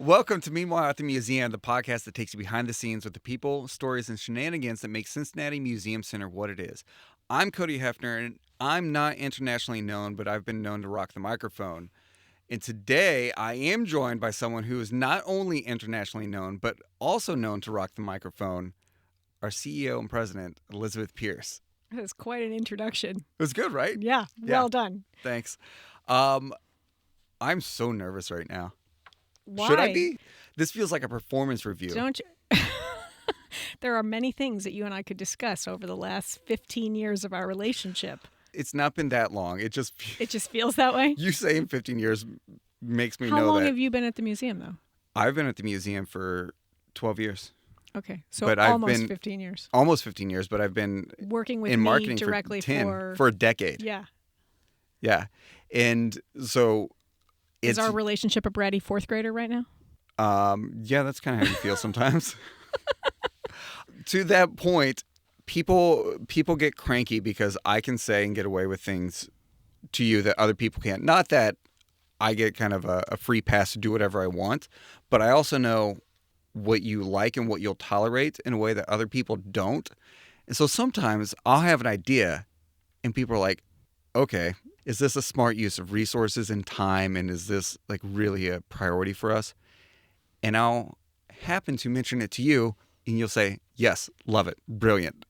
Welcome to Meanwhile at the Museum, the podcast that takes you behind the scenes with the people, stories, and shenanigans that make Cincinnati Museum Center what it is. I'm Cody Hefner, and I'm not internationally known, but I've been known to rock the microphone. And today, I am joined by someone who is not only internationally known, but also known to rock the microphone, our CEO and president, Elizabeth Pierce. That was quite an introduction. It was good, right? Yeah, well done. Thanks. I'm so nervous right now. Why? Should I be? This feels like a performance review. Don't you? There are many things that you and I could discuss over the last 15 years of our relationship. It's not been that long. It just feels that way? You saying 15 years makes me know that. How long have you been at the museum, though? I've been at the museum for 12 years. Okay, so but almost 15 years. Almost 15 years, but I've been working with in marketing directly for a decade. Yeah. Yeah. And so Is our relationship a bratty fourth grader right now? Yeah, that's kind of how you feel sometimes. To that point, people get cranky because I can say and get away with things to you that other people can't. Not that I get kind of a free pass to do whatever I want, but I also know what you like and what you'll tolerate in a way that other people don't. And so sometimes I'll have an idea and people are like, okay, is this a smart use of resources and time? And is this like really a priority for us? And I'll happen to mention it to you and you'll say, yes, love it. Brilliant.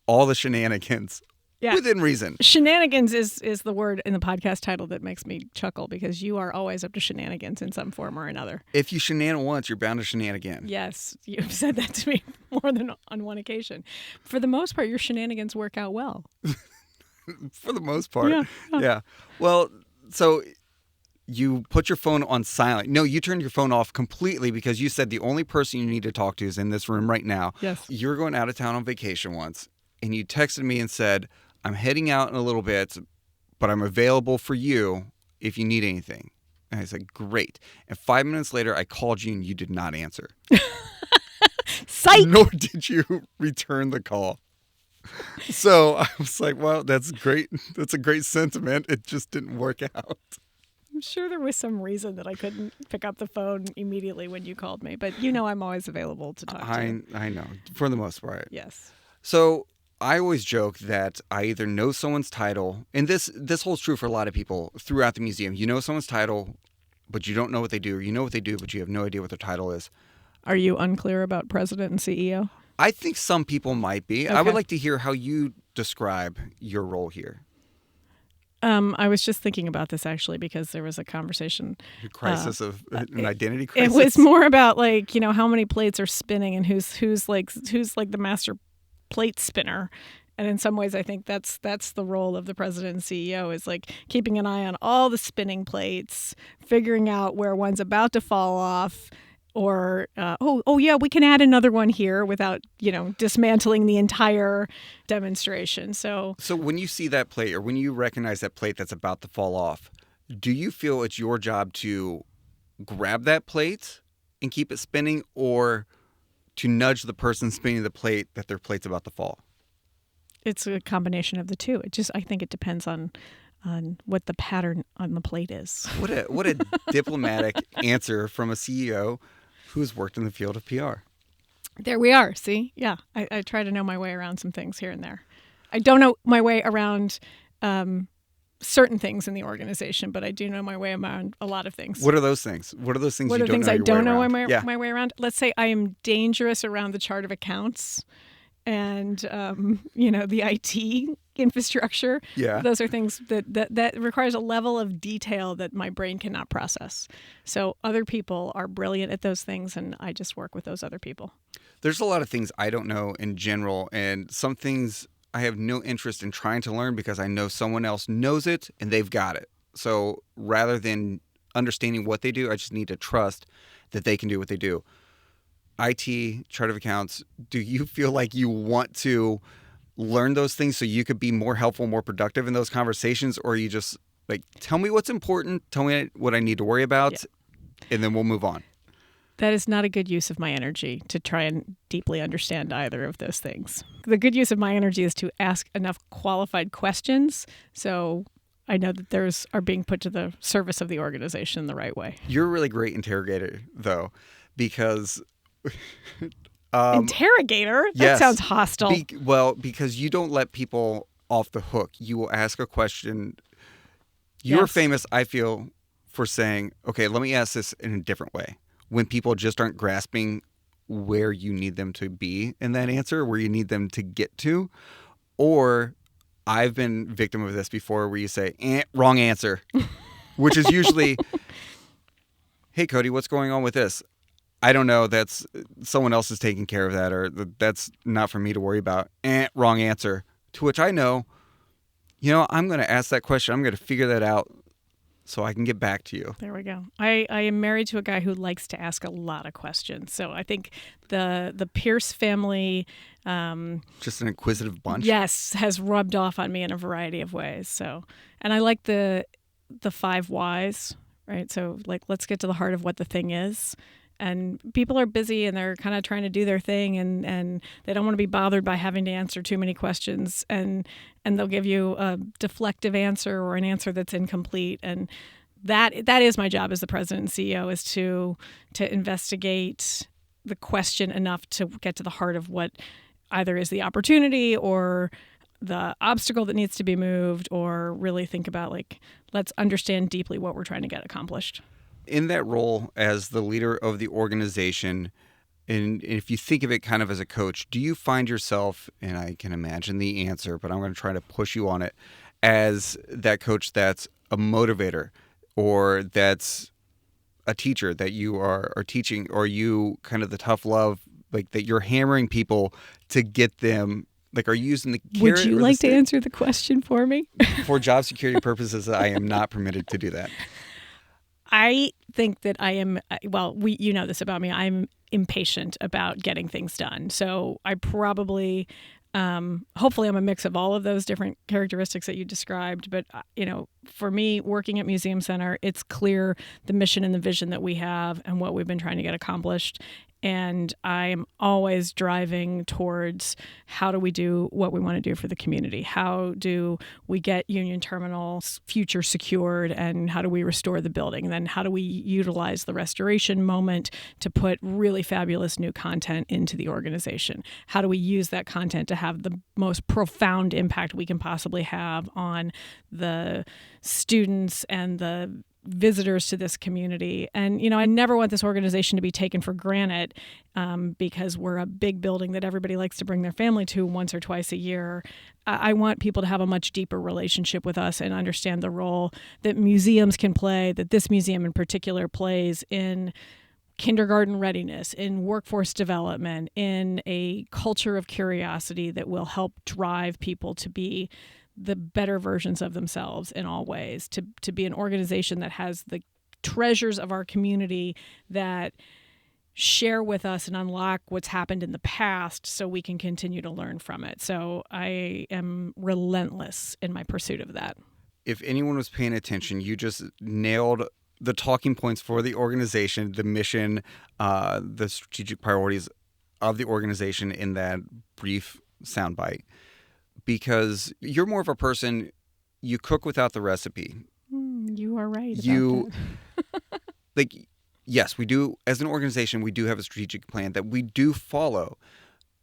All the shenanigans within reason. Shenanigans is the word in the podcast title that makes me chuckle because you are always up to shenanigans in some form or another. If you shenan once, you're bound to shenan again. Yes, you've said that to me more than on one occasion. For the most part, your shenanigans work out well. For the most part. Yeah. Well, so you put your phone on silent. No, you turned your phone off completely because you said the only person you need to talk to is in this room right now. Yes. You're going out of town on vacation once, and you texted me and said, I'm heading out in a little bit, but I'm available for you if you need anything. And I said, great. And 5 minutes later, I called you and you did not answer. Psych! Nor did you return the call. So I was like, well, that's great. That's a great sentiment. It just didn't work out. I'm sure there was some reason that I couldn't pick up the phone immediately when you called me, but you know I'm always available to talk to you. I know, for the most part. Yes. So I always joke that I either know someone's title, and this holds true for a lot of people throughout the museum. You know someone's title, but you don't know what they do. Or you know what they do, but you have no idea what their title is. Are you unclear about president and CEO? I think some people might be. Okay. I would like to hear how you describe your role here. I was just thinking about this actually because there was a conversation. An identity crisis? It was more about like, you know, how many plates are spinning and who's like the master plate spinner. And in some ways, I think that's the role of the president and CEO is like keeping an eye on all the spinning plates, figuring out where one's about to fall off, or we can add another one here without, you know, dismantling the entire demonstration. So when you see that plate or when you recognize that plate that's about to fall off, do you feel it's your job to grab that plate and keep it spinning, or to nudge the person spinning the plate that their plate's about to fall? It's a combination of the two. I think it depends on what the pattern on the plate is. What a diplomatic answer from a CEO who's worked in the field of PR. There we are. See? Yeah. I try to know my way around some things here and there. I don't know my way around certain things in the organization, but I do know my way around a lot, of things. What are those things? What are those things you don't know your way around? What are things I don't know my way around? Let's say I am dangerous around the chart of accounts and, the IT infrastructure. Yeah. Those are things that requires a level of detail that my brain cannot process. So other people are brilliant at those things, and I just work with those other people. There's a lot of things I don't know in general, and some things I have no interest in trying to learn because I know someone else knows it and they've got it. So rather than understanding what they do, I just need to trust that they can do what they do. IT, chart of accounts, do you feel like you want to learn those things so you could be more helpful, more productive in those conversations? Or are you just like, tell me what's important, tell me what I need to worry about, and then we'll move on? That is not a good use of my energy to try and deeply understand either of those things. The good use of my energy is to ask enough qualified questions so I know that theirs are being put to the service of the organization the right way. You're a really great interrogator, though, because Interrogator? That yes, sounds hostile. Because you don't let people off the hook. You will ask a question. You're Yes. famous, I feel, for saying, okay, let me ask this in a different way. When people just aren't grasping where you need them to be in that answer, where you need them to get to. Or I've been victim of this before where you say, wrong answer, which is usually, hey, Cody, what's going on with this? I don't know. That's someone else is taking care of that, or that's not for me to worry about. Wrong answer. To which I know, I'm going to ask that question. I'm going to figure that out so I can get back to you. There we go. I am married to a guy who likes to ask a lot of questions. So I think the Pierce family, just an inquisitive bunch. Yes, has rubbed off on me in a variety of ways. So, and I like the 5 whys, right? So like, let's get to the heart of what the thing is. And people are busy and they're kind of trying to do their thing and they don't want to be bothered by having to answer too many questions and they'll give you a deflective answer or an answer that's incomplete. And that is my job as the president and CEO, is to investigate the question enough to get to the heart of what either is the opportunity or the obstacle that needs to be moved, or really think about, like, let's understand deeply what we're trying to get accomplished. In that role as the leader of the organization, and if you think of it kind of as a coach, do you find yourself, and I can imagine the answer, but I'm going to try to push you on it, as that coach that's a motivator, or that's a teacher that you are teaching, or you kind of the tough love, like that you're hammering people to get them, like, are you using the carrot? Would you like to answer the question for me? For job security purposes, I am not permitted to do that. I think that I am, you know this about me, I'm impatient about getting things done. So I probably, hopefully I'm a mix of all of those different characteristics that you described. But, for me, working at Museum Center, it's clear the mission and the vision that we have and what we've been trying to get accomplished. And I'm always driving towards, how do we do what we want to do for the community? How do we get Union Terminal's future secured, and how do we restore the building? And then how do we utilize the restoration moment to put really fabulous new content into the organization? How do we use that content to have the most profound impact we can possibly have on the students and the visitors to this community? And, I never want this organization to be taken for granted, because we're a big building that everybody likes to bring their family to once or twice a year. I want people to have a much deeper relationship with us and understand the role that museums can play, that this museum in particular plays in kindergarten readiness, in workforce development, in a culture of curiosity that will help drive people to be the better versions of themselves in all ways, to be an organization that has the treasures of our community that share with us and unlock what's happened in the past so we can continue to learn from it. So I am relentless in my pursuit of that. If anyone was paying attention, you just nailed the talking points for the organization, the mission, the strategic priorities of the organization in that brief soundbite. Because you're more of a person, you cook without the recipe. You are right about that. Like, yes, we do, as an organization, we do have a strategic plan that we do follow.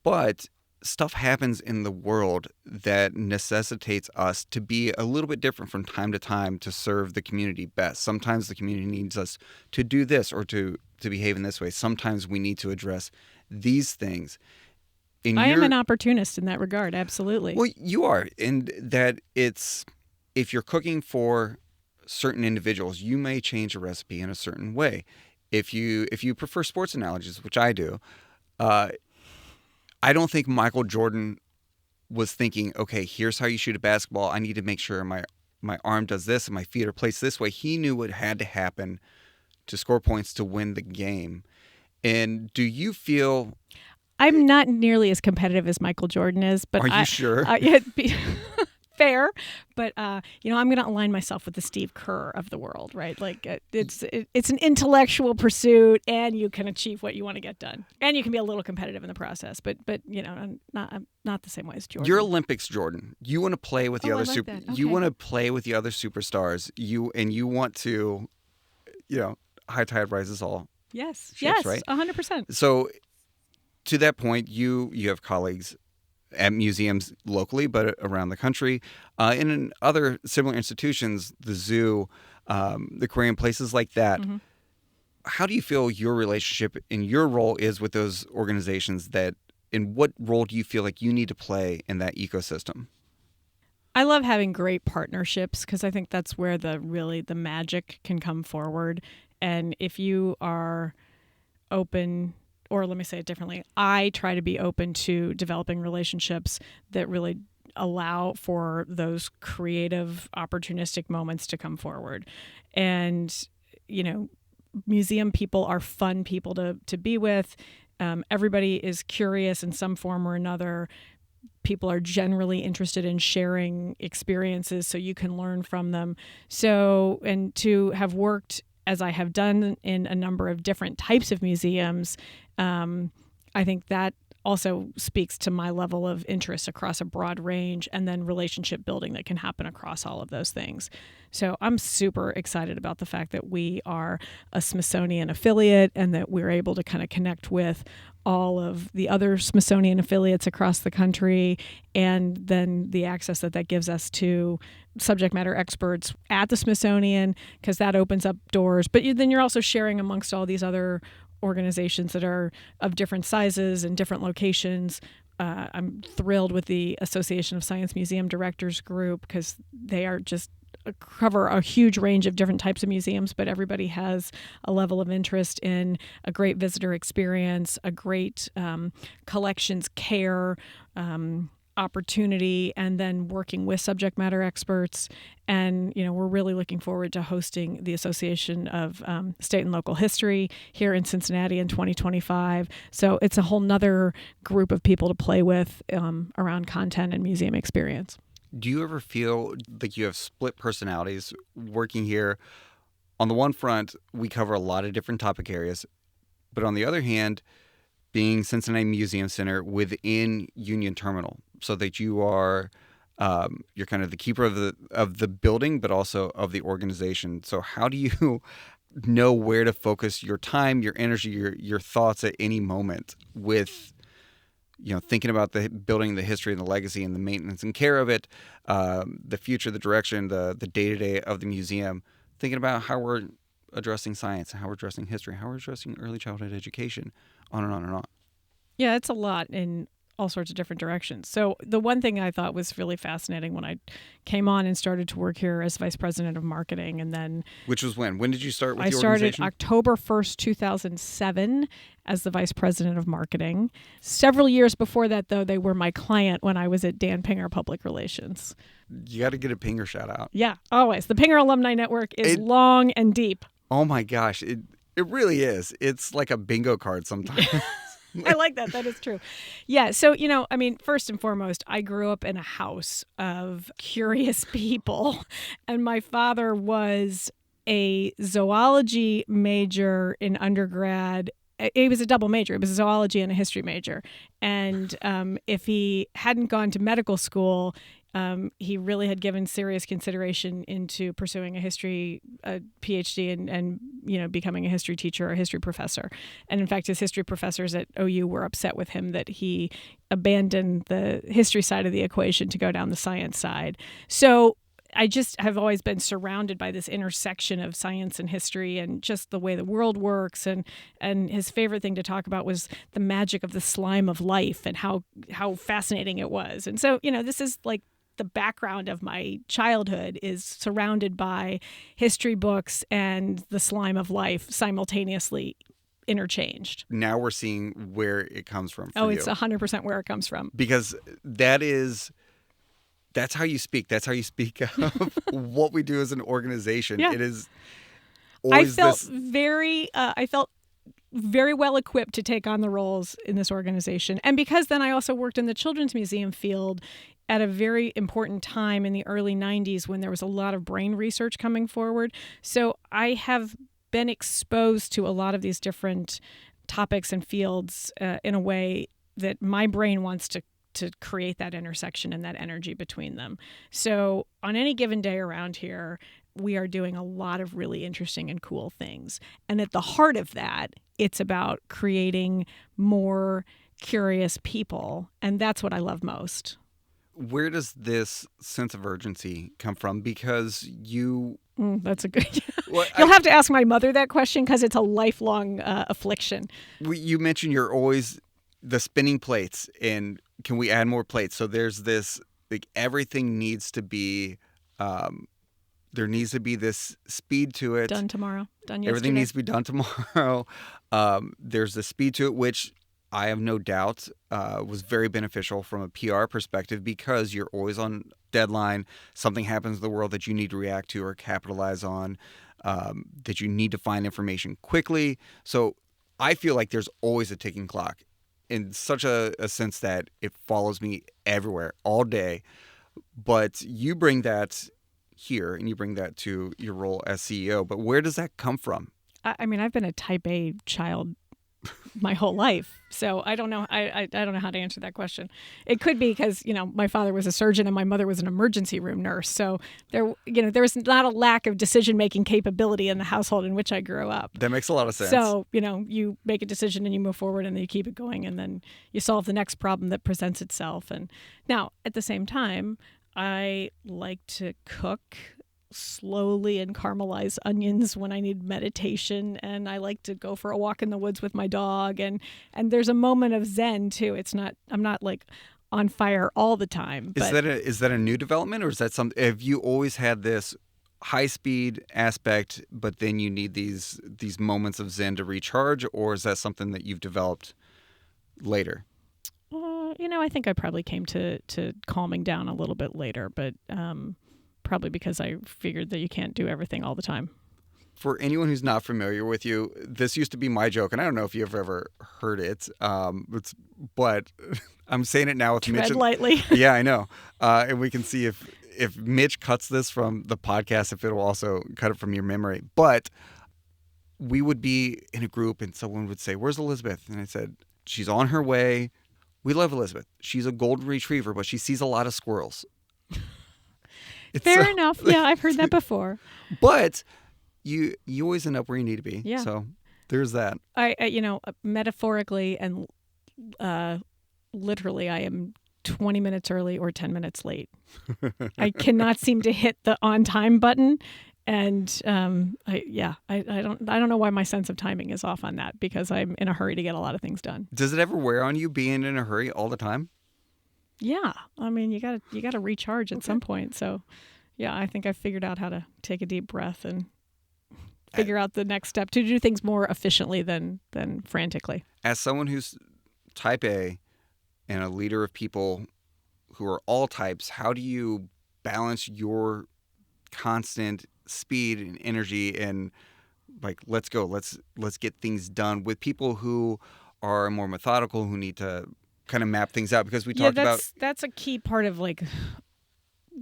But stuff happens in the world that necessitates us to be a little bit different from time to time to serve the community best. Sometimes the community needs us to do this or to behave in this way. Sometimes we need to address these things. I am an opportunist in that regard, absolutely. Well, you are, and that it's, if you're cooking for certain individuals, you may change a recipe in a certain way. If you prefer sports analogies, which I do, I don't think Michael Jordan was thinking, okay, here's how you shoot a basketball. I need to make sure my arm does this and my feet are placed this way. He knew what had to happen to score points to win the game. And do you feel... I'm not nearly as competitive as Michael Jordan is, but are you sure? fair, but I'm going to align myself with the Steve Kerr of the world, right? Like it's an intellectual pursuit, and you can achieve what you want to get done, and you can be a little competitive in the process. But I'm not the same way as Jordan. You're Olympics Jordan. You want to play with the other You want to play with the other superstars. You want to, high tide rises all. Yes, ships, right? 100%. So, to that point, you have colleagues at museums locally, but around the country, and in other similar institutions, the zoo, the aquarium, places like that. Mm-hmm. How do you feel your relationship and your role is with those organizations and what role do you feel like you need to play in that ecosystem? I love having great partnerships because I think that's where the magic can come forward. And if you are open, or let me say it differently, I try to be open to developing relationships that really allow for those creative, opportunistic moments to come forward. And, museum people are fun people to be with. Everybody is curious in some form or another. People are generally interested in sharing experiences so you can learn from them. So, and to have worked as I have done in a number of different types of museums, I think that also speaks to my level of interest across a broad range, and then relationship building that can happen across all of those things. So I'm super excited about the fact that we are a Smithsonian affiliate and that we're able to kind of connect with all of the other Smithsonian affiliates across the country, and then the access that gives us to subject matter experts at the Smithsonian, because that opens up doors. But then you're also sharing amongst all these other organizations that are of different sizes and different locations. I'm thrilled with the Association of Science Museum Directors group because they are just cover a huge range of different types of museums, but everybody has a level of interest in a great visitor experience, a great collections care opportunity, and then working with subject matter experts. And, we're really looking forward to hosting the Association of State and Local History here in Cincinnati in 2025. So it's a whole nother group of people to play with around content and museum experience. Do you ever feel like you have split personalities working here? On the one front, we cover a lot of different topic areas, but on the other hand, being Cincinnati Museum Center within Union Terminal, so that you are you're kind of the keeper of the building, but also of the organization. So how do you know where to focus your time, your energy, your thoughts at any moment with thinking about the building, the history and the legacy and the maintenance and care of it, the future, the direction, the day-to-day of the museum, thinking about how we're addressing science, how we're addressing history, how we're addressing early childhood education, on and on and on. Yeah, it's a lot in all sorts of different directions. So the one thing I thought was really fascinating when I came on and started to work here as vice president of marketing, and then... Which was when? When did you start with the organization? I started October 1st, 2007 as the vice president of marketing. Several years before that, though, they were my client when I was at Dan Pinger Public Relations. You got to get a Pinger shout out. Yeah, always. The Pinger Alumni Network is long and deep. Oh my gosh. It really is. It's like a bingo card sometimes. I like that. That is true. Yeah. So, first and foremost, I grew up in a house of curious people, and my father was a zoology major in undergrad. It was a double major. It was a zoology and a history major. And if he hadn't gone to medical school, he really had given serious consideration into pursuing a history PhD and becoming a history teacher or a history professor. And in fact, his history professors at OU were upset with him that he abandoned the history side of the equation to go down the science side. So I just have always been surrounded by this intersection of science and history and just the way the world works. And his favorite thing to talk about was the magic of the slime of life and how fascinating it was. And so, this is like the background of my childhood is surrounded by history books and the slime of life simultaneously interchanged. Now we're seeing where it comes from for you. It's 100% where it comes from. Because that's how you speak. That's how you speak of what we do as an organization. Yeah. It is always I felt very well equipped to take on the roles in this organization. And because then I also worked in the Children's Museum field at a very important time in the early 90s when there was a lot of brain research coming forward. So I have been exposed to a lot of these different topics and fields in a way that my brain wants to create that intersection and that energy between them. So on any given day around here, we are doing a lot of really interesting and cool things. And at the heart of that, it's about creating more curious people. And that's what I love most. Where does this sense of urgency come from? Because you... That's a good... Well, You'll have to ask my mother that question because it's a lifelong affliction. You mentioned you're always the spinning plates, and can we add more plates? So there's this, like, everything needs to be... there needs to be this speed to it. Done tomorrow. Done yesterday. Everything needs to be done tomorrow. There's the speed to it, which I have no doubt was very beneficial from a PR perspective because you're always on deadline. Something happens in the world that you need to react to or capitalize on, that you need to find information quickly. So I feel like there's always a ticking clock in such a sense that it follows me everywhere, all day. But you bring that here and you bring that to your role as CEO. But where does that come from? I mean, I've been a type A child my whole life. So I don't know. I don't know how to answer that question. It could be because, my father was a surgeon and my mother was an emergency room nurse. So there was not a lack of decision-making capability in the household in which I grew up. That makes a lot of sense. So, you make a decision and you move forward and then you keep it going and then you solve the next problem that presents itself. And now at the same time, I like to cook slowly and caramelize onions when I need meditation, and I like to go for a walk in the woods with my dog, and there's a moment of zen too. I'm not like on fire all the time. But Is that a new development, or is that something? Have you always had this high speed aspect, but then you need these moments of zen to recharge, or is that something that you've developed later? I think I probably came to calming down a little bit later, but probably because I figured that you can't do everything all the time. For anyone who's not familiar with you, this used to be my joke, and I don't know if you've ever heard it, but I'm saying it now with Mitch. Tread lightly. Yeah, I know. And we can see if Mitch cuts this from the podcast, if it'll also cut it from your memory. But we would be in a group, and someone would say, "Where's Elizabeth?" And I said, "She's on her way. We love Elizabeth. She's a golden retriever, but she sees a lot of squirrels." Fair enough. Yeah, I've heard that before. But you always end up where you need to be. Yeah. So there's that. I metaphorically and literally, I am 20 minutes early or 10 minutes late. I cannot seem to hit the on time button. And I don't know why my sense of timing is off on that, because I'm in a hurry to get a lot of things done. Does it ever wear on you being in a hurry all the time? Yeah, I mean you gotta recharge at some point. So, yeah, I think I've figured out how to take a deep breath and figure out the next step to do things more efficiently than frantically. As someone who's type A and a leader of people who are all types, how do you balance your constant speed and energy and like, let's go, let's get things done with people who are more methodical, who need to kind of map things out? Because we talked about that's a key part of like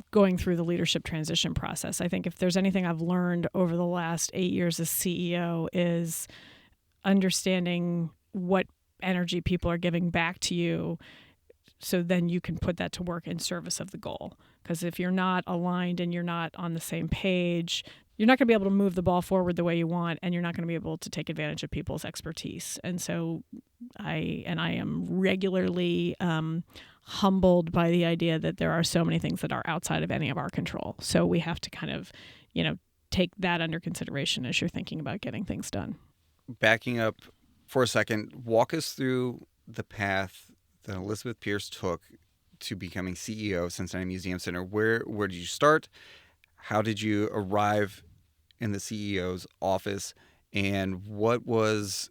going through the leadership transition process. I think if there's anything I've learned over the last 8 years as CEO is understanding what energy people are giving back to you, so then you can put that to work in service of the goal. Because if you're not aligned and you're not on the same page, you're not going to be able to move the ball forward the way you want, and you're not going to be able to take advantage of people's expertise. And so I am regularly humbled by the idea that there are so many things that are outside of any of our control. So we have to kind of, take that under consideration as you're thinking about getting things done. Backing up for a second, walk us through the path that Elizabeth Pierce took to becoming CEO of Cincinnati Museum Center. Where did you start? How did you arrive in the CEO's office? And what was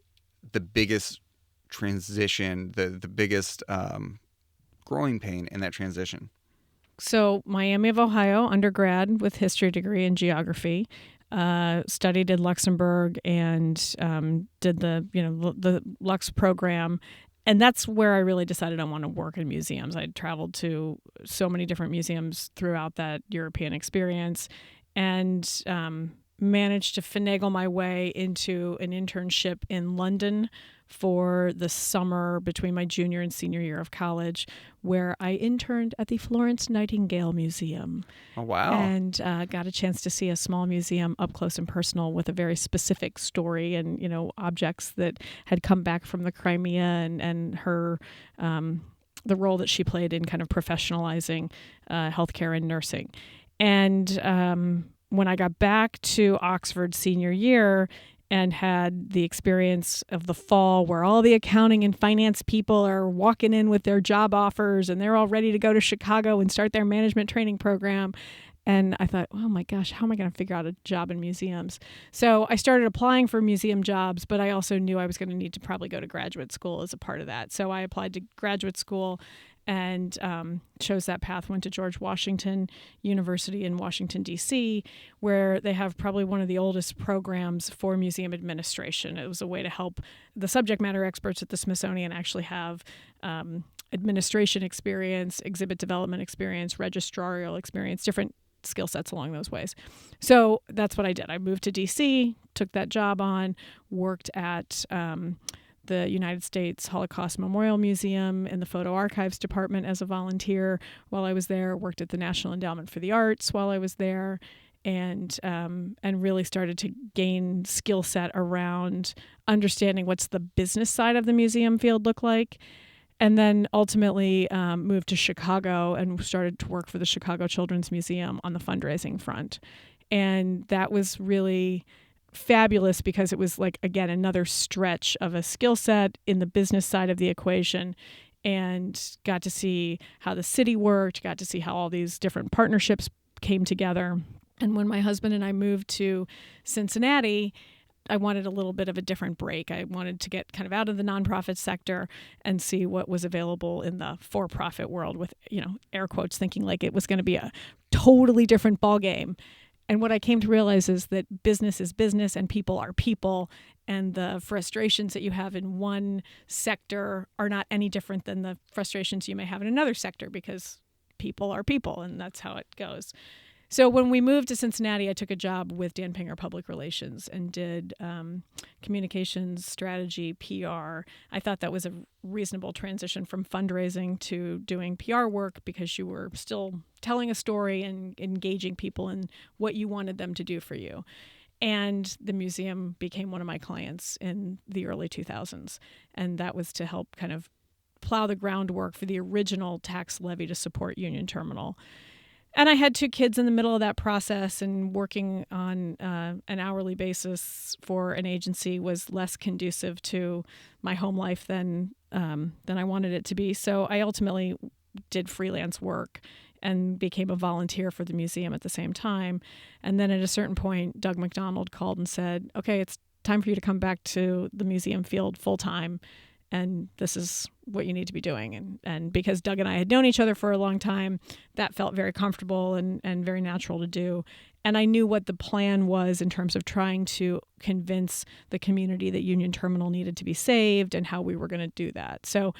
the biggest transition, the biggest growing pain in that transition? So Miami of Ohio, undergrad with history degree in geography. Studied in Luxembourg and did the Lux program. And that's where I really decided I want to work in museums. I'd traveled to so many different museums throughout that European experience, and managed to finagle my way into an internship in London for the summer between my junior and senior year of college, where I interned at the Florence Nightingale Museum. Oh, wow. And got a chance to see a small museum up close and personal with a very specific story and, objects that had come back from the Crimea, and her, the role that she played in kind of professionalizing healthcare and nursing. And when I got back to Oxford senior year and had the experience of the fall where all the accounting and finance people are walking in with their job offers and they're all ready to go to Chicago and start their management training program. And I thought, oh my gosh, how am I going to figure out a job in museums? So I started applying for museum jobs, but I also knew I was going to need to probably go to graduate school as a part of that. So I applied to graduate school and chose that path, went to George Washington University in Washington, D.C., where they have probably one of the oldest programs for museum administration. It was a way to help the subject matter experts at the Smithsonian actually have administration experience, exhibit development experience, registrarial experience, different skill sets along those ways. So that's what I did. I moved to D.C., took that job on, worked at the United States Holocaust Memorial Museum in the Photo Archives Department as a volunteer while I was there, worked at the National Endowment for the Arts while I was there, and really started to gain skill set around understanding what's the business side of the museum field look like. And then ultimately moved to Chicago and started to work for the Chicago Children's Museum on the fundraising front. And that was really fabulous because it was like, again, another stretch of a skill set in the business side of the equation, and got to see how the city worked, got to see how all these different partnerships came together. And when my husband and I moved to Cincinnati, I wanted a little bit of a different break. I wanted to get kind of out of the nonprofit sector and see what was available in the for-profit world with, air quotes, thinking like it was going to be a totally different ballgame. And what I came to realize is that business is business and people are people, and the frustrations that you have in one sector are not any different than the frustrations you may have in another sector, because people are people, and that's how it goes. So when we moved to Cincinnati, I took a job with Dan Pinger Public Relations and did communications, strategy, PR. I thought that was a reasonable transition from fundraising to doing PR work, because you were still telling a story and engaging people in what you wanted them to do for you. And the museum became one of my clients in the early 2000s. And that was to help kind of plow the groundwork for the original tax levy to support Union Terminal. And I had 2 kids in the middle of that process, and working on an hourly basis for an agency was less conducive to my home life than I wanted it to be. So I ultimately did freelance work and became a volunteer for the museum at the same time. And then at a certain point, Doug McDonald called and said, okay, it's time for you to come back to the museum field full time. And this is what you need to be doing. And because Doug and I had known each other for a long time, that felt very comfortable and very natural to do. And I knew what the plan was in terms of trying to convince the community that Union Terminal needed to be saved and how we were going to do that. So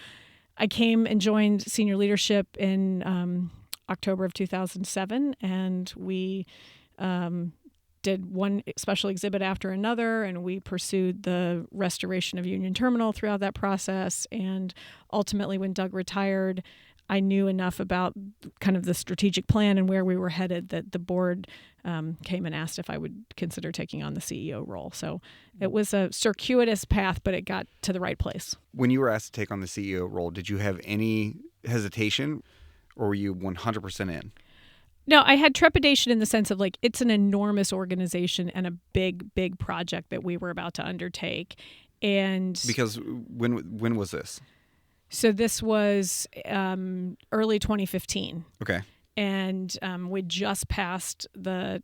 I came and joined senior leadership in October of 2007, and we did one special exhibit after another, and we pursued the restoration of Union Terminal throughout that process. And ultimately, when Doug retired, I knew enough about kind of the strategic plan and where we were headed that the board came and asked if I would consider taking on the CEO role. So it was a circuitous path, but it got to the right place. When you were asked to take on the CEO role, did you have any hesitation, or were you 100% in? No, I had trepidation in the sense of like, it's an enormous organization and a big, big project that we were about to undertake. And because when was this? So this was early 2015. Okay. And we just passed the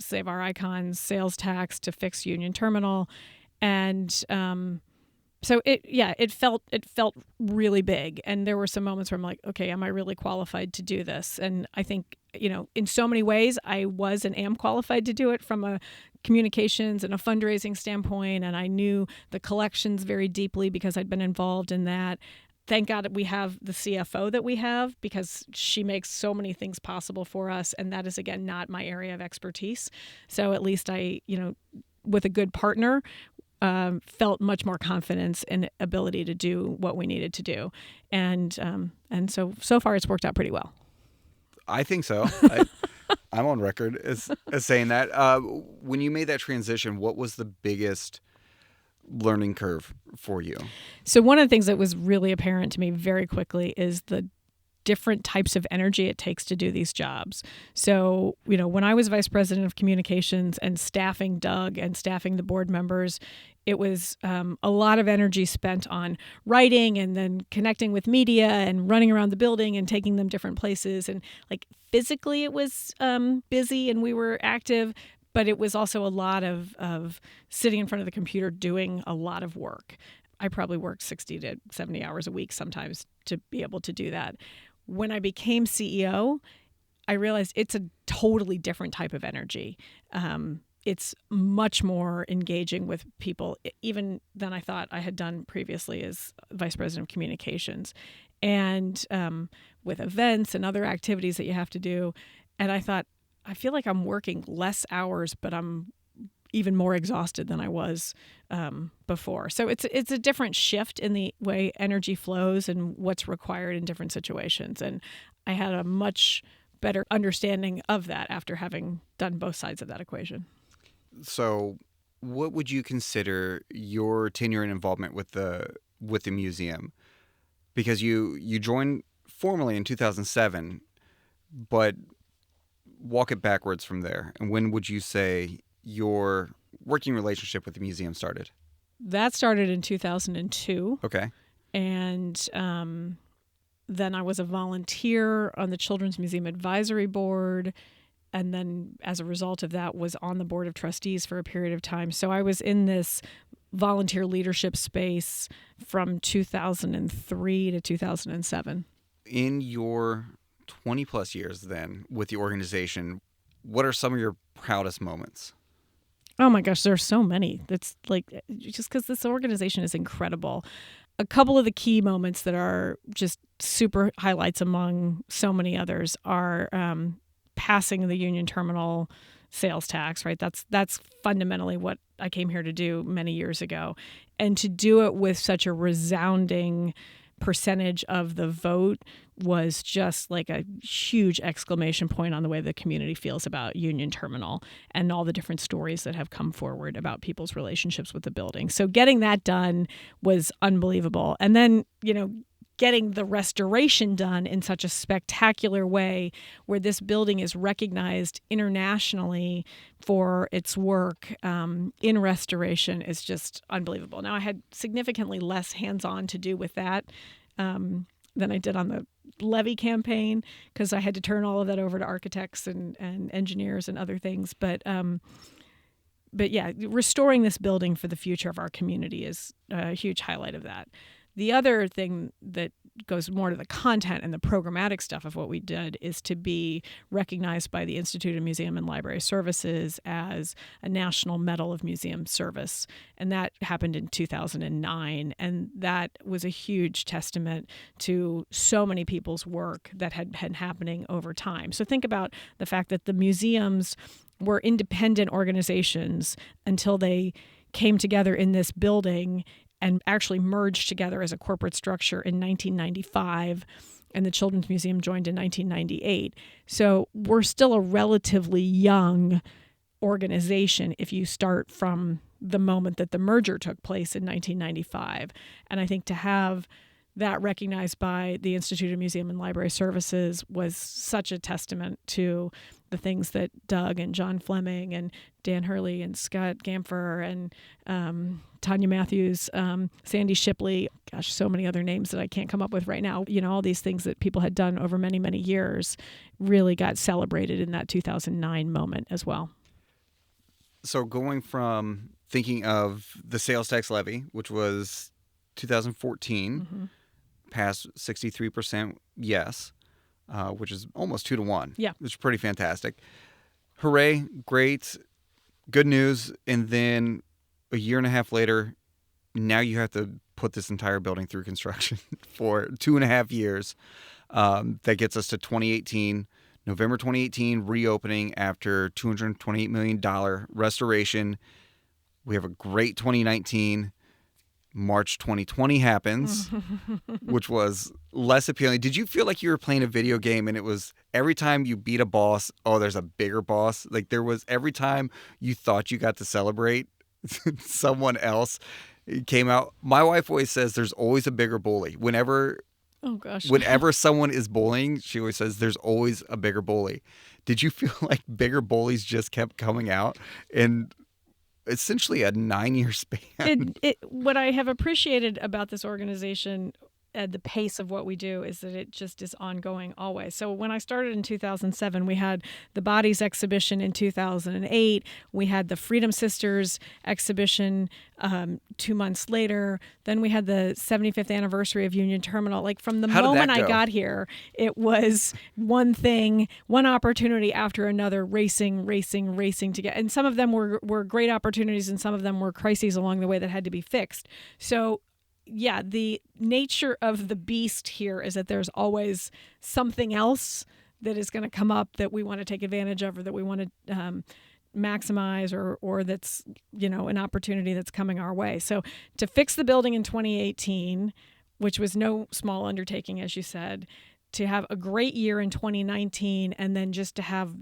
Save Our Icons sales tax to fix Union Terminal. And so it felt really big. And there were some moments where I'm like, okay, am I really qualified to do this? And I think, in so many ways I was and am qualified to do it, from a communications and a fundraising standpoint, and I knew the collections very deeply because I'd been involved in that. Thank God we have the CFO that we have, because she makes so many things possible for us, and that is, again, not my area of expertise. So at least I, with a good partner, felt much more confidence and ability to do what we needed to do, and so far it's worked out pretty well. I think so. I'm on record as saying that. When you made that transition, what was the biggest learning curve for you? So one of the things that was really apparent to me very quickly is the different types of energy it takes to do these jobs. So, when I was vice president of communications and staffing Doug and staffing the board members, it was a lot of energy spent on writing and then connecting with media and running around the building and taking them different places. And physically it was busy and we were active, but it was also a lot of sitting in front of the computer doing a lot of work. I probably worked 60 to 70 hours a week sometimes to be able to do that. When I became CEO, I realized it's a totally different type of energy. It's much more engaging with people, even than I thought I had done previously as vice president of communications, and with events and other activities that you have to do. And I thought, I feel like I'm working less hours, but I'm even more exhausted than I was before. So it's a different shift in the way energy flows and what's required in different situations. And I had a much better understanding of that after having done both sides of that equation. So what would you consider your tenure and involvement with the museum? Because you joined formally in 2007, but walk it backwards from there. And when would you say your working relationship with the museum started? That started in 2002. Okay. And then I was a volunteer on the Children's Museum Advisory Board. And then as a result of that, was on the Board of Trustees for a period of time. So I was in this volunteer leadership space from 2003 to 2007. In your 20 plus years then with the organization, what are some of your proudest moments? Oh my gosh, there are so many. That's just because this organization is incredible. A couple of the key moments that are just super highlights among so many others are passing the Union Terminal sales tax, right? That's fundamentally what I came here to do many years ago. And to do it with such a resounding percentage of the vote was just like a huge exclamation point on the way the community feels about Union Terminal and all the different stories that have come forward about people's relationships with the building. So getting that done was unbelievable. And then, getting the restoration done in such a spectacular way where this building is recognized internationally for its work in restoration is just unbelievable. Now, I had significantly less hands-on to do with that than I did on the levy campaign because I had to turn all of that over to architects and engineers and other things. But yeah, restoring this building for the future of our community is a huge highlight of that. The other thing that goes more to the content and the programmatic stuff of what we did is to be recognized by the Institute of Museum and Library Services as a National Medal of Museum Service. And that happened in 2009. And that was a huge testament to so many people's work that had been happening over time. So think about the fact that the museums were independent organizations until they came together in this building and actually merged together as a corporate structure in 1995, and the Children's Museum joined in 1998. So we're still a relatively young organization if you start from the moment that the merger took place in 1995. And I think to have that recognized by the Institute of Museum and Library Services was such a testament to the things that Doug and John Fleming and Dan Hurley and Scott Gamfer and Tanya Matthews, Sandy Shipley, gosh, so many other names that I can't come up with right now. All these things that people had done over many, many years really got celebrated in that 2009 moment as well. So going from thinking of the sales tax levy, which was 2014, passed 63% yes, which is almost 2-1. Yeah. Which is pretty fantastic. Hooray, great. good news. And then a year and a half later, now you have to put this entire building through construction for 2.5 years. That gets us to 2018, November 2018, reopening after $228 million restoration. We have a great 2019. March 2020 happens, which was less appealing. Did you feel like you were playing a video game and it was every time you beat a boss, oh, there's a bigger boss? Like there was every time you thought you got to celebrate, someone else came out. My wife always says there's always a bigger bully. Oh gosh. Whenever someone is bullying, she always says there's always a bigger bully. Did you feel like bigger bullies just kept coming out? And essentially a 9-year span. What I have appreciated about this organization at the pace of what we do is that it just is ongoing always. So when I started in 2007, we had the Bodies exhibition in 2008. We had the Freedom Sisters exhibition 2 months later. Then we had the 75th anniversary of Union Terminal. Like from the moment I got here, it was one thing, one opportunity after another, racing to get. And some of them were great opportunities and some of them were crises along the way that had to be fixed. So yeah, the nature of the beast here is that there's always something else that is going to come up that we want to take advantage of or that we want to maximize or that's, an opportunity that's coming our way. So to fix the building in 2018, which was no small undertaking, as you said, to have a great year in 2019 and then just to have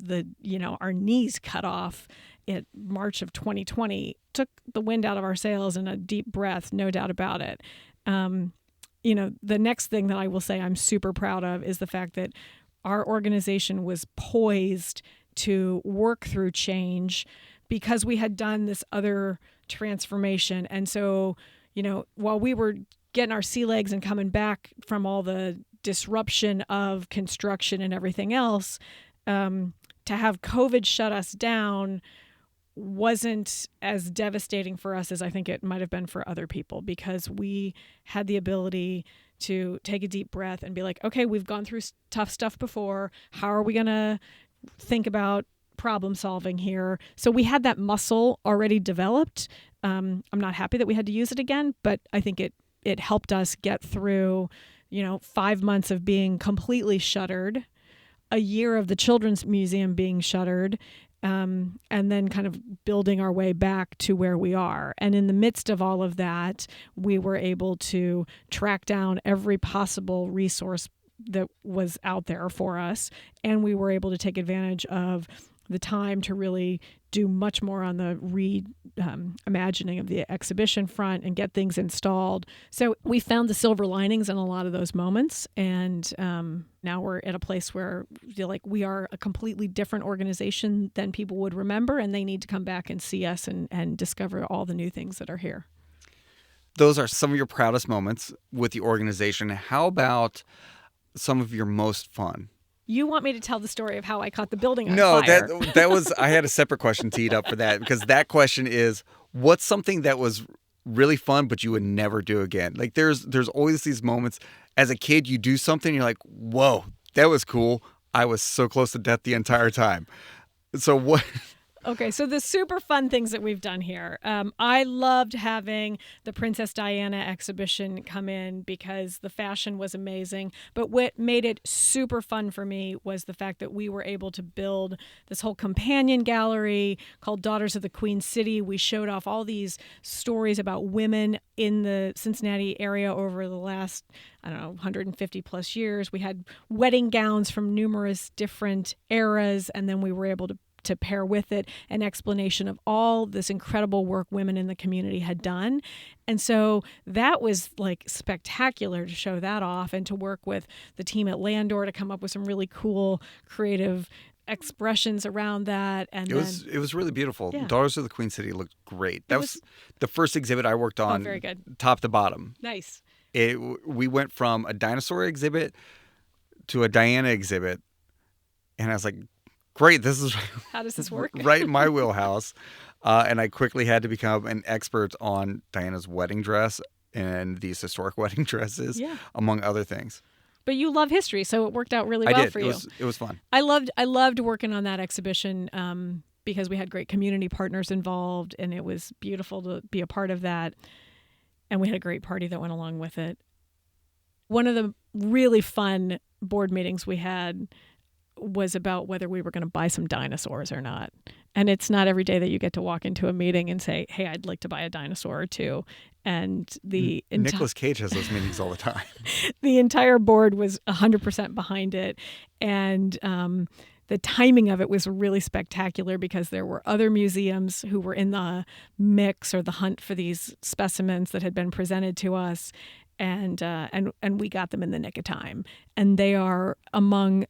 our knees cut off in March of 2020 took the wind out of our sails and a deep breath, no doubt about it. The next thing that I will say I'm super proud of is the fact that our organization was poised to work through change because we had done this other transformation. And so, while we were getting our sea legs and coming back from all the disruption of construction and everything else, to have COVID shut us down wasn't as devastating for us as I think it might have been for other people because we had the ability to take a deep breath and be like, okay, we've gone through tough stuff before. How are we going to think about problem solving here? So we had that muscle already developed. I'm not happy that we had to use it again, but I think it helped us get through, 5 months of being completely shuttered, a year of the Children's Museum being shuttered, and then kind of building our way back to where we are. And in the midst of all of that, we were able to track down every possible resource that was out there for us. And we were able to take advantage of the time to really do much more on the reimagining of the exhibition front and get things installed. So we found the silver linings in a lot of those moments. And now we're at a place where we feel like we are a completely different organization than people would remember, and they need to come back and see us and discover all the new things that are here. Those are some of your proudest moments with the organization. How about some of your most fun? You want me to tell the story of how I caught the building on fire? No, that was, I had a separate question teed up for that because that question is, what's something that was really fun but you would never do again? Like there's always these moments as a kid you do something, you're like, whoa, that was cool. I was so close to death the entire time. So what... Okay, so the super fun things that we've done here. I loved having the Princess Diana exhibition come in because the fashion was amazing. But what made it super fun for me was the fact that we were able to build this whole companion gallery called Daughters of the Queen City. We showed off all these stories about women in the Cincinnati area over the last, 150 plus years. We had wedding gowns from numerous different eras, and then we were able to pair with it an explanation of all this incredible work women in the community had done. And so that was like spectacular to show that off and to work with the team at Landor to come up with some really cool, creative expressions around that. And it was really beautiful. Yeah. Daughters of the Queen City looked great. That was the first exhibit I worked on. Oh, very good. Top to bottom. Nice. We went from a dinosaur exhibit to a Diana exhibit. And I was like, great, this is how does this work? Right in my wheelhouse. And I quickly had to become an expert on Diana's wedding dress and these historic wedding dresses, among other things. But you love history, so it worked out really well for you. It was fun. I loved working on that exhibition. because we had great community partners involved, and it was beautiful to be a part of that. And we had a great party that went along with it. One of the really fun board meetings we had was about whether we were going to buy some dinosaurs or not. And it's not every day that you get to walk into a meeting and say, hey, I'd like to buy a dinosaur or two. And Nicolas Cage has those meetings all the time. The entire board was 100% behind it. And the timing of it was really spectacular because there were other museums who were in the mix or the hunt for these specimens that had been presented to us. And we got them in the nick of time. And they are among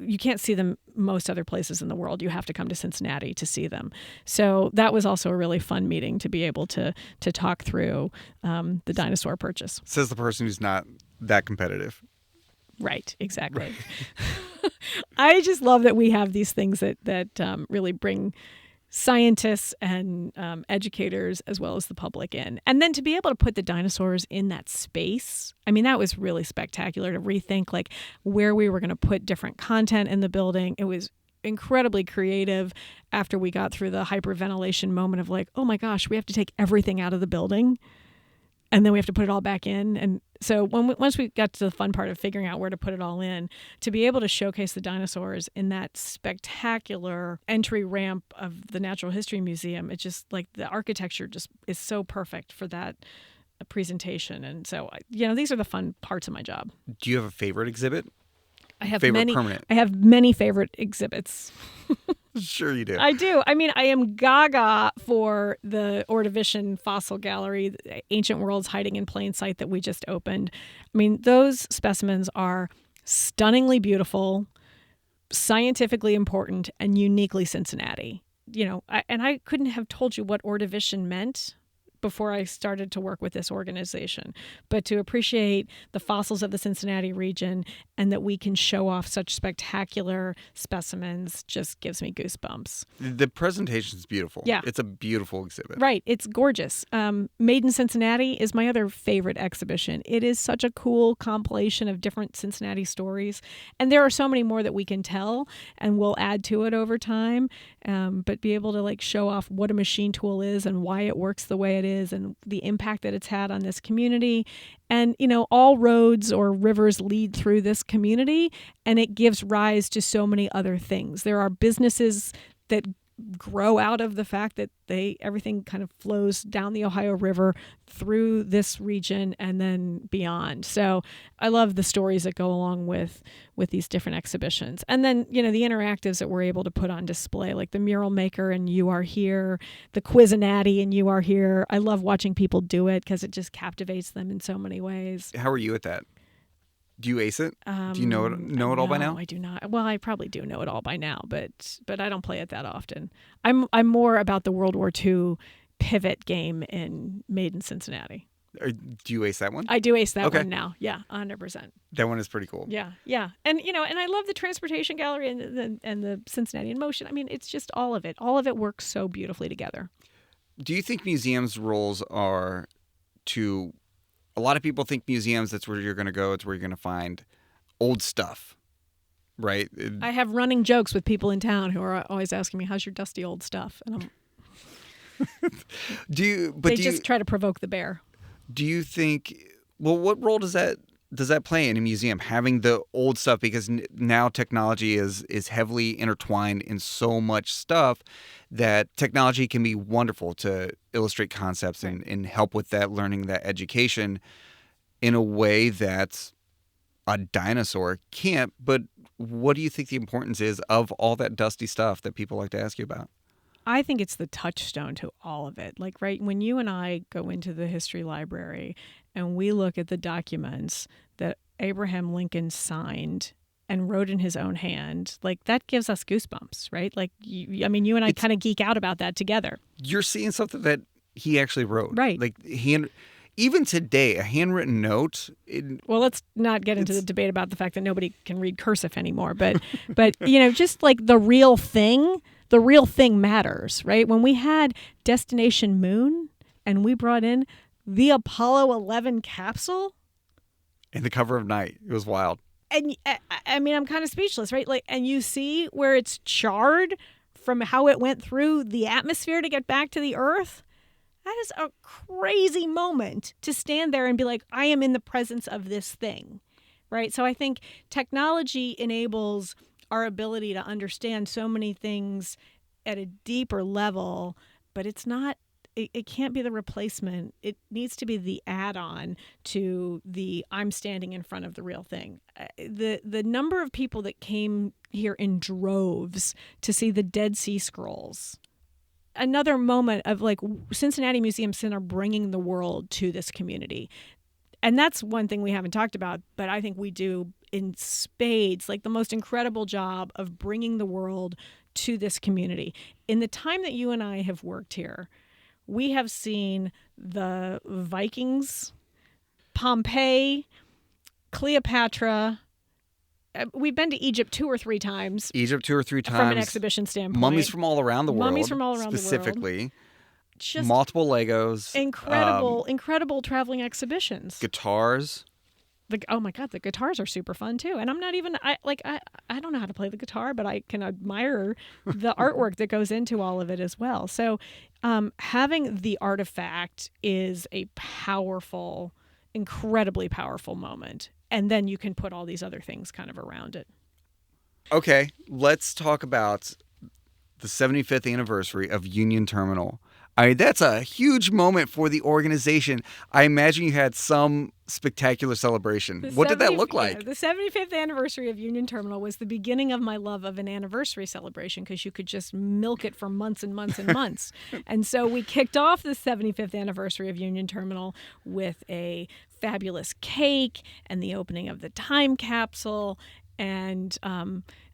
you can't see them most other places in the world. You have to come to Cincinnati to see them. So that was also a really fun meeting to be able to talk through the dinosaur purchase. Says the person who's not that competitive. Right, exactly. Right. I just love that we have these things that really bring scientists and educators as well as the public in. And then to be able to put the dinosaurs in that space, I mean, that was really spectacular to rethink like where we were going to put different content in the building. It was incredibly creative after we got through the hyperventilation moment of like, oh my gosh, we have to take everything out of the building and then we have to put it all back in. And so once we got to the fun part of figuring out where to put it all in, to be able to showcase the dinosaurs in that spectacular entry ramp of the Natural History Museum, it's just like the architecture just is so perfect for that presentation. And so, these are the fun parts of my job. Do you have a favorite exhibit? I have permanent? I have many favorite exhibits. Sure you do. I do. I mean, I am gaga for the Ordovician Fossil Gallery, the Ancient Worlds Hiding in Plain Sight that we just opened. I mean, those specimens are stunningly beautiful, scientifically important, and uniquely Cincinnati. I couldn't have told you what Ordovician meant before I started to work with this organization. But to appreciate the fossils of the Cincinnati region and that we can show off such spectacular specimens just gives me goosebumps. The presentation is beautiful. Yeah. It's a beautiful exhibit. Right. It's gorgeous. Made in Cincinnati is my other favorite exhibition. It is such a cool compilation of different Cincinnati stories. And there are so many more that we can tell and we'll add to it over time. But be able to like show off what a machine tool is and why it works the way it is and the impact that it's had on this community. And, all roads or rivers lead through this community, and it gives rise to so many other things. There are businesses that grow out of the fact that everything kind of flows down the Ohio River through this region and then beyond. So I love the stories that go along with these different exhibitions. And then, the interactives that we're able to put on display, like the Mural Maker and You Are Here, the Quizinati and You Are Here. I love watching people do it because it just captivates them in so many ways. How are you at that? Do you ace it? Do you know it all by now? No, I do not. Well, I probably do know it all by now, but I don't play it that often. I'm more about the World War II pivot game Made in Cincinnati. Do you ace that one? I do ace that one now. Yeah, 100%. That one is pretty cool. Yeah. And and I love the Transportation Gallery and the Cincinnati in Motion. I mean, it's just all of it. All of it works so beautifully together. Do you think museums' roles are to... A lot of people think museums, that's where you're going to go. It's where you're going to find old stuff, right? I have running jokes with people in town who are always asking me, how's your dusty old stuff? And they just try to provoke the bear. Do you think, what role does that play in a museum, having the old stuff? Because now technology is heavily intertwined in so much stuff that technology can be wonderful to illustrate concepts and help with that learning, that education in a way that a dinosaur can't. But what do you think the importance is of all that dusty stuff that people like to ask you about? I think it's the touchstone to all of it. Like, right, when you and I go into the history library and we look at the documents that Abraham Lincoln signed and wrote in his own hand, like that gives us goosebumps, right? Like, you and I kind of geek out about that together. You're seeing something that he actually wrote. Right. Like even today, a handwritten note. Well, let's not get into the debate about the fact that nobody can read cursive anymore. But just like the real thing matters, right? When we had Destination Moon and we brought in the Apollo 11 capsule. And the cover of Night. It was wild. And I'm kind of speechless, right? Like, and you see where it's charred from how it went through the atmosphere to get back to the Earth. That is a crazy moment to stand there and be like, I am in the presence of this thing, right? So I think technology enables our ability to understand so many things at a deeper level, but it can't be the replacement. It needs to be the add-on to the I'm standing in front of the real thing. The number of people that came here in droves to see the Dead Sea Scrolls. Another moment of like Cincinnati Museum Center bringing the world to this community. And that's one thing we haven't talked about, but I think we do in spades, like the most incredible job of bringing the world to this community. In the time that you and I have worked here, we have seen the Vikings, Pompeii, Cleopatra. We've been to Egypt 2 or 3 times. Egypt 2 or 3 times. From an exhibition standpoint. Mummies from all around the world. Mummies from all around the world. Specifically. Just multiple Legos. Incredible traveling exhibitions. Guitars. Oh my God, the guitars are super fun too. And I'm not even, I don't know how to play the guitar, but I can admire the artwork that goes into all of it as well. So having the artifact is a powerful, incredibly powerful moment. And then you can put all these other things kind of around it. Okay, let's talk about the 75th anniversary of Union Terminal. I mean, that's a huge moment for the organization. I imagine you had some spectacular celebration. What did that look like? Yeah, the 75th anniversary of Union Terminal was the beginning of my love of an anniversary celebration because you could just milk it for months and months and months. And so we kicked off the 75th anniversary of Union Terminal with a fabulous cake and the opening of the time capsule. And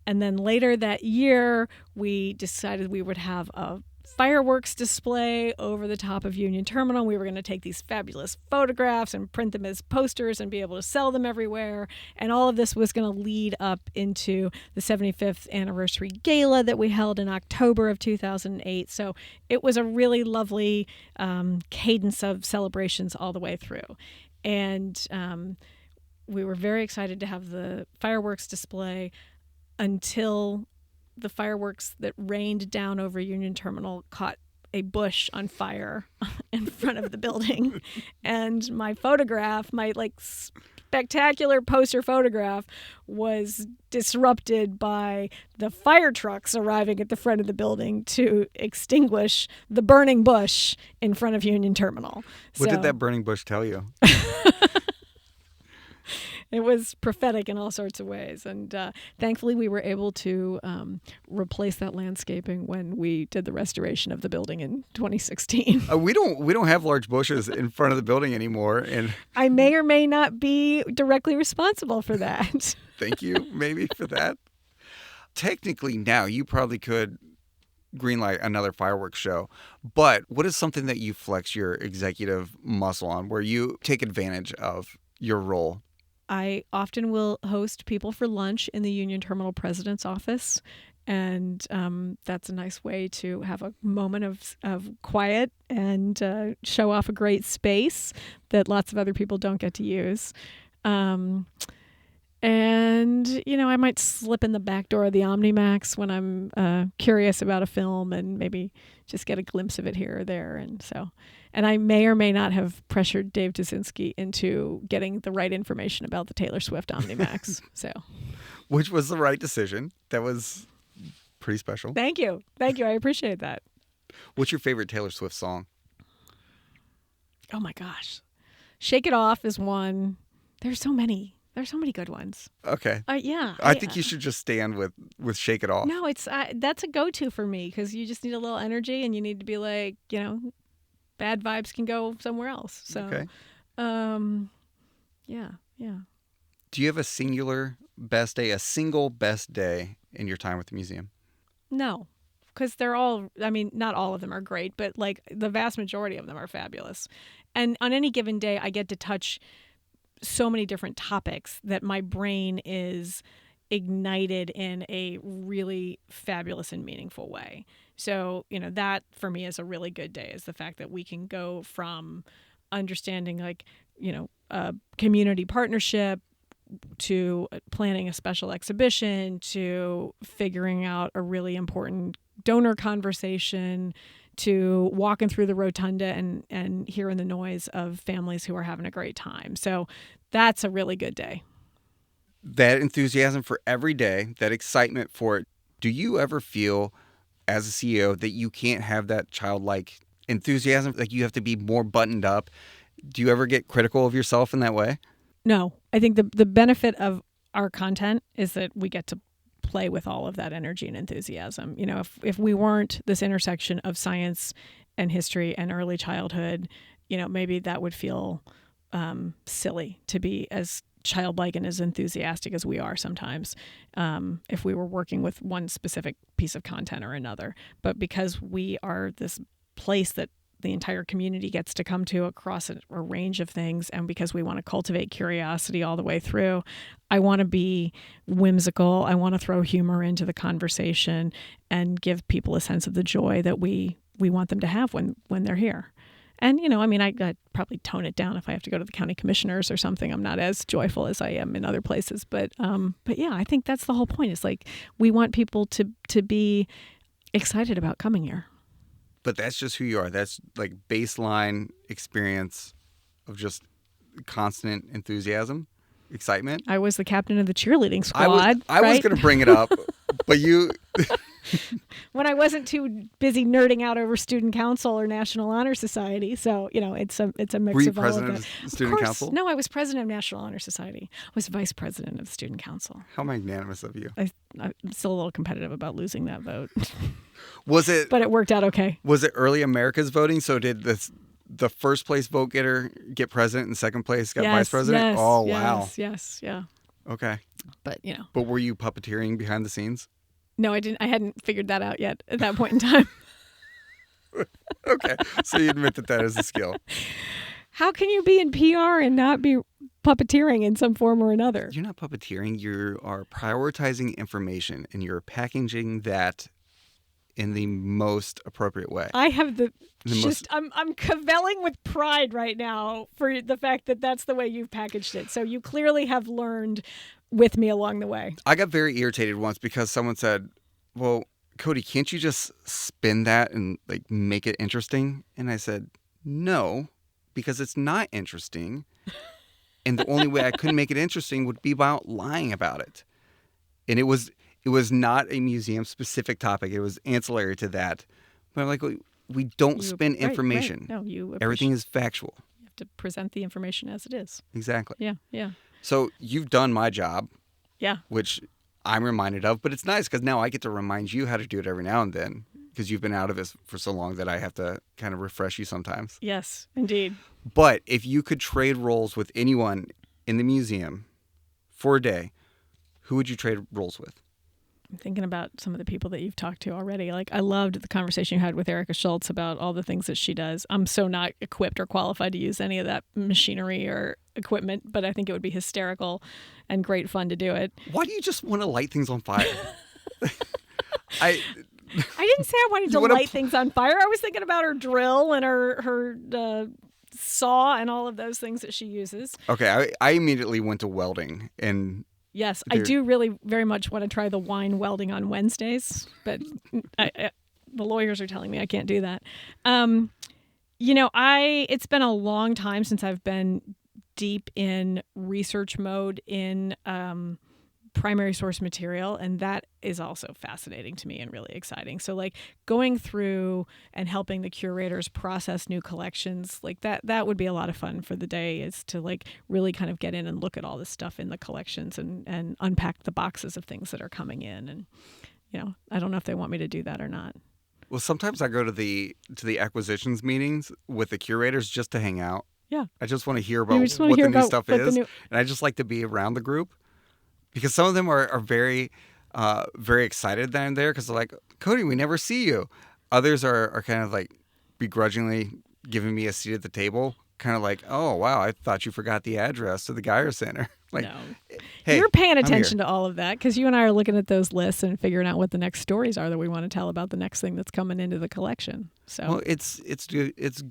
then later that year, we decided we would have a fireworks display over the top of Union Terminal. We were going to take these fabulous photographs and print them as posters and be able to sell them everywhere. And all of this was going to lead up into the 75th anniversary gala that we held in October of 2008. So it was a really lovely cadence of celebrations all the way through. And we were very excited to have the fireworks display until the fireworks that rained down over Union Terminal caught a bush on fire in front of the building. And my photograph, my spectacular poster photograph, was disrupted by the fire trucks arriving at the front of the building to extinguish the burning bush in front of Union Terminal. What did that burning bush tell you? It was prophetic in all sorts of ways. And thankfully, we were able to replace that landscaping when we did the restoration of the building in 2016. We don't have large bushes in front of the building anymore. And I may or may not be directly responsible for that. Thank you, maybe, for that. Technically, now you probably could greenlight another fireworks show. But what is something that you flex your executive muscle on, where you take advantage of your role? I often will host people for lunch in the Union Terminal President's office. And that's a nice way to have a moment of quiet and show off a great space that lots of other people don't get to use. And, I might slip in the back door of the OmniMax when I'm curious about a film and maybe just get a glimpse of it here or there. And I may or may not have pressured Dave Jasinski into getting the right information about the Taylor Swift OmniMax. Which was the right decision. That was pretty special. Thank you. I appreciate that. What's your favorite Taylor Swift song? Oh my gosh. Shake It Off is one. There's so many good ones. Okay. Yeah. I think you should just stand with Shake It Off. No, that's a go-to for me because you just need a little energy and you need to be like, bad vibes can go somewhere else. So, okay. Yeah. Do you have a single best day in your time with the museum? No, because they're all, not all of them are great, but the vast majority of them are fabulous. And on any given day, I get to touch so many different topics that my brain is ignited in a really fabulous and meaningful way. So, that for me is a really good day, is the fact that we can go from understanding community partnership to planning a special exhibition, to figuring out a really important donor conversation, to walking through the rotunda and hearing the noise of families who are having a great time. So that's a really good day. That enthusiasm for every day, that excitement for it. Do you ever feel as a CEO that you can't have that childlike enthusiasm? Like you have to be more buttoned up? Do you ever get critical of yourself in that way? No, I think the benefit of our content is that we get to play with all of that energy and enthusiasm. You know, if we weren't this intersection of science and history and early childhood, you know, maybe that would feel silly to be as childlike and as enthusiastic as we are sometimes if we were working with one specific piece of content or another. But because we are this place that the entire community gets to come to across a range of things, and because we want to cultivate curiosity all the way through, I want to be whimsical. I want to throw humor into the conversation and give people a sense of the joy that we want them to have when they're here. And, you know, I mean, I'd probably tone it down if I have to go to the county commissioners or something. I'm not as joyful as I am in other places. But yeah, I think that's the whole point. Is like we want people to be excited about coming here. But that's just who you are. That's like baseline experience of just constant enthusiasm, excitement. I was the captain of the cheerleading squad. I was going to bring it up, but you... When I wasn't too busy nerding out over student council or National Honor Society. So, you know, it's a mix Were you of all of president that. of student council? No, I was president of National Honor Society. I was vice president of the student council. How magnanimous of you. I'm still a little competitive about losing that vote. Was it? But it worked out okay. Was it early America's voting? So did the first place vote getter get president and second place got vice president? Yes, Oh, wow. Yes, yeah. Okay. But, you know. But were you puppeteering behind the scenes? No, I didn't. I hadn't figured that out yet at that point in time. Okay. So you admit that is a skill. How can you be in PR and not be puppeteering in some form or another? You're not puppeteering. You are prioritizing information and you're packaging that in the most appropriate way. I have I'm cavelling with pride right now for the fact that that's the way you've packaged it. So you clearly have learned with me along the way. I got very irritated once because someone said, well, Cody, can't you just spin that and like make it interesting? And I said, no, because it's not interesting. And the only way I could make it interesting would be about lying about it. And it was not a museum specific topic. It was ancillary to that. But I'm like, we don't spin information. Right. No, everything is factual. You have to present the information as it is. Exactly. Yeah. So you've done my job. Yeah. Which I'm reminded of, but it's nice because now I get to remind you how to do it every now and then because you've been out of this for so long that I have to kind of refresh you sometimes. Yes, indeed. But if you could trade roles with anyone in the museum for a day, who would you trade roles with? I'm thinking about some of the people that you've talked to already. Like, I loved the conversation you had with Erica Schultz about all the things that she does. I'm so not equipped or qualified to use any of that machinery or equipment, but I think it would be hysterical and great fun to do it. Why do you just want to light things on fire? I didn't say I wanted to light things on fire. I was thinking about her drill and her saw and all of those things that she uses. Okay, I immediately went to welding and... Yes, I do really very much want to try the wine welding on Wednesdays, but the lawyers are telling me I can't do that. You know, it's been a long time since I've been deep in research mode in primary source material, and that is also fascinating to me and really exciting. So like going through and helping the curators process new collections, like that would be a lot of fun for the day, is to like really kind of get in and look at all this stuff in the collections and unpack the boxes of things that are coming in. And, you know, I don't know if they want me to do that or not. Well, sometimes I go to the acquisitions meetings with the curators just to hang out. Yeah. I just want to hear about what the new stuff is. And I just like to be around the group. Because some of them are very, very excited that I'm there because they're like, Cody, we never see you. Others are kind of like begrudgingly giving me a seat at the table, kind of like, oh, wow, I thought you forgot the address to the Geyer Center. Like, no. Hey, you're paying attention to all of that because you and I are looking at those lists and figuring out what the next stories are that we want to tell about the next thing that's coming into the collection. So well, it's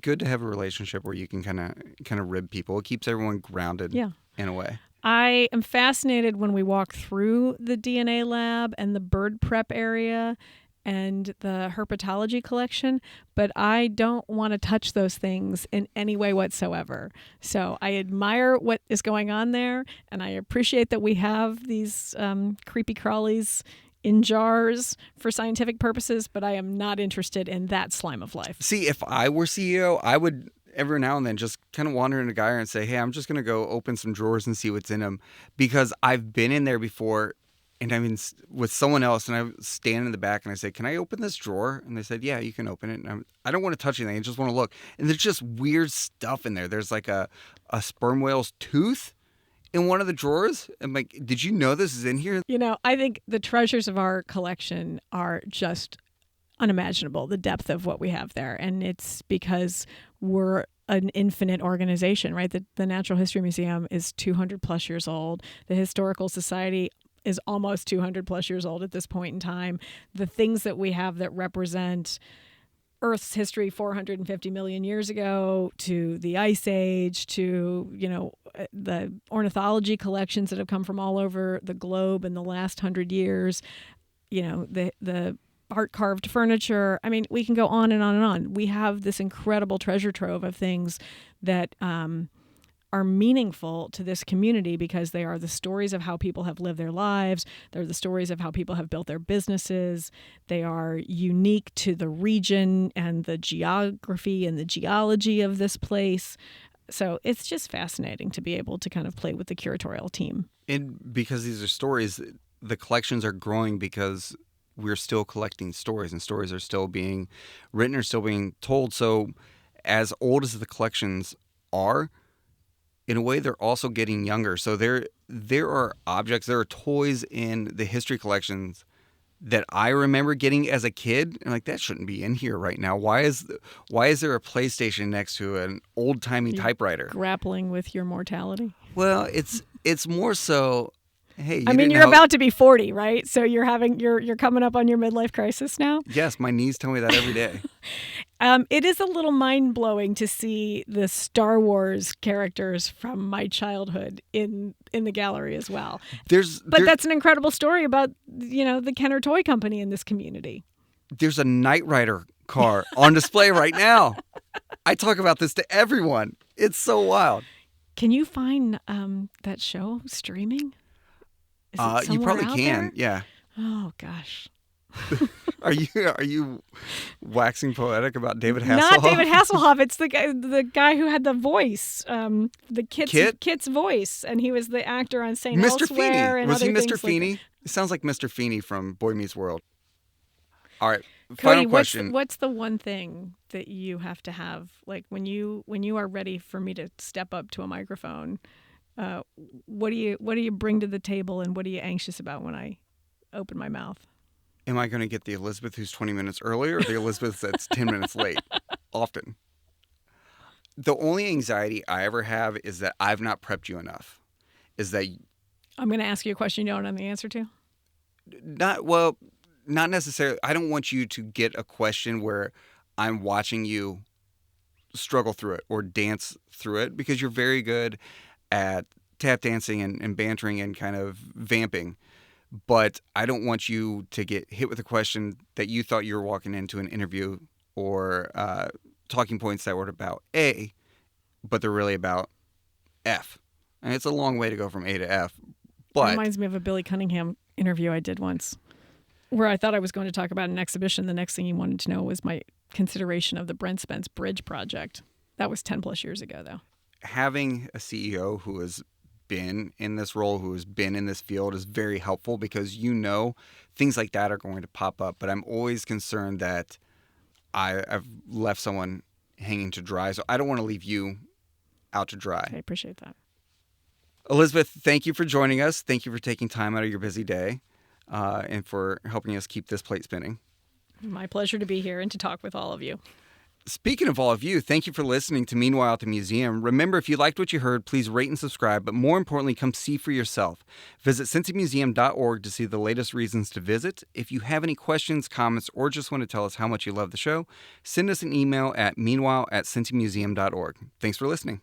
good to have a relationship where you can kind of rib people. It keeps everyone grounded in a way. I am fascinated when we walk through the DNA lab and the bird prep area and the herpetology collection, but I don't want to touch those things in any way whatsoever. So I admire what is going on there, and I appreciate that we have these creepy crawlies in jars for scientific purposes, but I am not interested in that slime of life. See, if I were CEO, I would every now and then just kind of wander into Geyer and say, hey, I'm just going to go open some drawers and see what's in them, because I've been in there before. And I'm in with someone else, and I stand in the back, and I say, can I open this drawer? And they said, yeah, you can open it. And I don't want to touch anything. I just want to look. And there's just weird stuff in there. There's like a sperm whale's tooth in one of the drawers. I'm like, did you know this is in here? You know, I think the treasures of our collection are just unimaginable, the depth of what we have there. And it's because we're an infinite organization, right? The Natural History Museum is 200 plus years old. The Historical Society is almost 200 plus years old at this point in time. The things that we have that represent Earth's history 450 million years ago, to the Ice Age, to, you know, the ornithology collections that have come from all over the globe in the last 100 years, you know, the art carved furniture. I mean, we can go on and on and on. We have this incredible treasure trove of things that are meaningful to this community because they are the stories of how people have lived their lives. They're the stories of how people have built their businesses. They are unique to the region and the geography and the geology of this place. So it's just fascinating to be able to kind of play with the curatorial team. And because these are stories, the collections are growing because we're still collecting stories, and stories are still being written or still being told. So as old as the collections are, in a way, they're also getting younger. So there are objects, there are toys in the history collections that I remember getting as a kid, and like, that shouldn't be in here right now. Why is there a PlayStation next to an old-timey typewriter? Grappling with your mortality. Well, it's more so, hey, you're about to be 40, right? So you're coming up on your midlife crisis now? Yes, my knees tell me that every day. It is a little mind-blowing to see the Star Wars characters from my childhood in the gallery as well. But that's an incredible story about, you know, the Kenner Toy Company in this community. There's a Knight Rider car on display right now. I talk about this to everyone. It's so wild. Can you find that show streaming? Is it you probably out can. there? Yeah. Oh gosh. Are you waxing poetic about David Hasselhoff? Not David Hasselhoff. It's the guy who had the voice, the Kit's voice, and he was the actor on St. Mr. Elsewhere. Feeney. And Was he other Mr. things Feeney? Like It sounds like Mr. Feeney from Boy Meets World. All right. Cody, Final question. What's the one thing that you have to have, like when you are ready for me to step up to a microphone? What do you bring to the table, and what are you anxious about when I open my mouth? Am I going to get the Elizabeth who's 20 minutes early, or the Elizabeth that's 10 minutes late? Often. The only anxiety I ever have is that I've not prepped you enough. Is that I'm going to ask you a question you don't know the answer to? not necessarily. I don't want you to get a question where I'm watching you struggle through it or dance through it, because you're very good at tap dancing and bantering and kind of vamping. But I don't want you to get hit with a question that you thought you were walking into an interview or talking points that were about A, but they're really about F. And it's a long way to go from A to F. But It reminds me of a Billy Cunningham interview I did once, where I thought I was going to talk about an exhibition. The next thing he wanted to know was my consideration of the Brent Spence Bridge project. That was 10 plus years ago, though. Having a CEO who has been in this role, who has been in this field, is very helpful, because things like that are going to pop up. But I'm always concerned that I've left someone hanging to dry. So I don't want to leave you out to dry. I appreciate that. Elizabeth, thank you for joining us. Thank you for taking time out of your busy day and for helping us keep this plate spinning. My pleasure to be here and to talk with all of you. Speaking of all of you, thank you for listening to Meanwhile at the Museum. Remember, if you liked what you heard, please rate and subscribe, but more importantly, come see for yourself. Visit cincymuseum.org to see the latest reasons to visit. If you have any questions, comments, or just want to tell us how much you love the show, send us an email at meanwhile@cincymuseum.org. Thanks for listening.